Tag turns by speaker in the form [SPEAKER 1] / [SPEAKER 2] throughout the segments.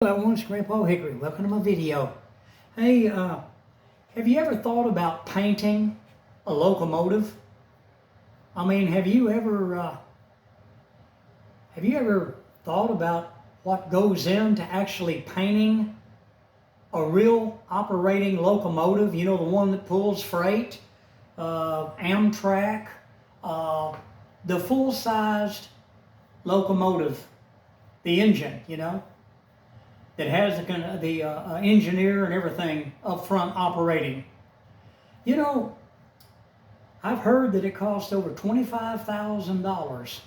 [SPEAKER 1] Hello, it's Grandpa Hickory. Welcome to my video. Hey, have you ever thought about painting a locomotive? I mean, have you ever thought about what goes into actually painting a real operating locomotive? You know, the one that pulls freight, Amtrak, the full-sized locomotive, the engine, you know, that has the engineer and everything up front operating. You know, I've heard that it costs over $25,000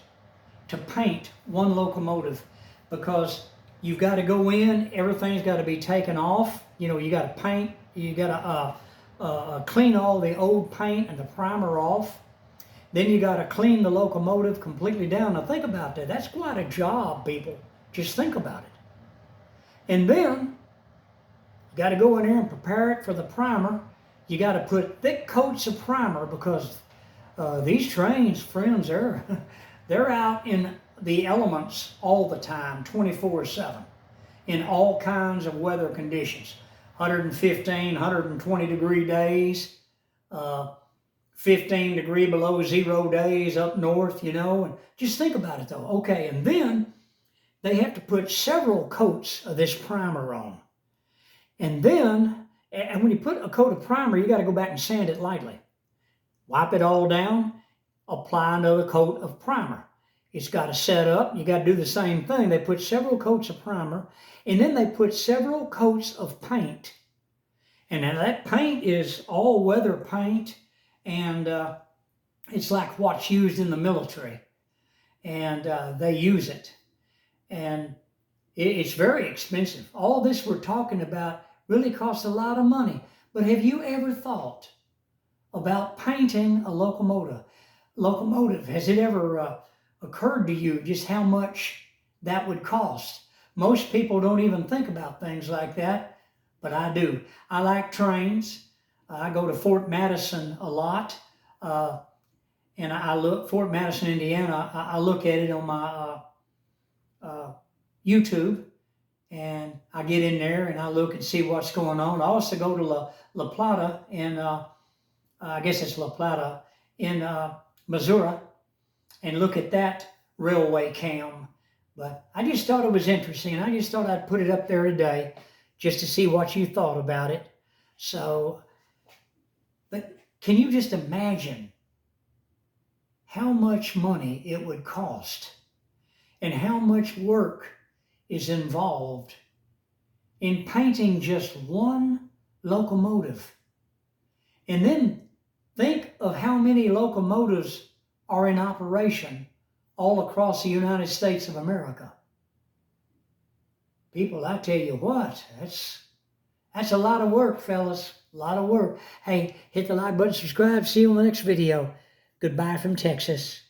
[SPEAKER 1] to paint one locomotive because you've got to go in, everything's got to be taken off. You know, you got to paint, you got to clean all the old paint and the primer off. Then you got to clean the locomotive completely down. Now think about that. That's quite a job, people. Just think about it. And then you got to go in there and prepare it for the primer. You got to put thick coats of primer because these trains, friends, they're out in the elements all the time, 24/7, in all kinds of weather conditions. 115, 120 degree days, 15 degree below zero days up north, you know. And just think about it though. Okay, and then they have to put several coats of this primer on. And then, and when you put a coat of primer, you got to go back and sand it lightly. Wipe it all down, apply another coat of primer. It's got to set up. You got to do the same thing. They put several coats of primer, and then they put several coats of paint. And now that paint is all-weather paint, and it's like what's used in the military. And they use it. And it's very expensive. All this we're talking about really costs a lot of money. But have you ever thought about painting a locomotive? Has it ever occurred to you just how much that would cost? Most people don't even think about things like that, but I do. I like trains. I go to Fort Madison a lot. And I look, Fort Madison, Indiana, I look at it on my YouTube, and I get in there and I look and see what's going on. I also go to La Plata in, I guess it's La Plata in Missouri, and look at that railway cam. But I just thought it was interesting, and I just thought I'd put it up there today just to see what you thought about it. So, but can you just imagine how much money it would cost and how much work is involved in painting just one locomotive? And then think of how many locomotives are in operation all across the United States of America. People, I tell you what, that's a lot of work, fellas, a lot of work. Hey, hit the like button, subscribe, see you on the next video. Goodbye from Texas.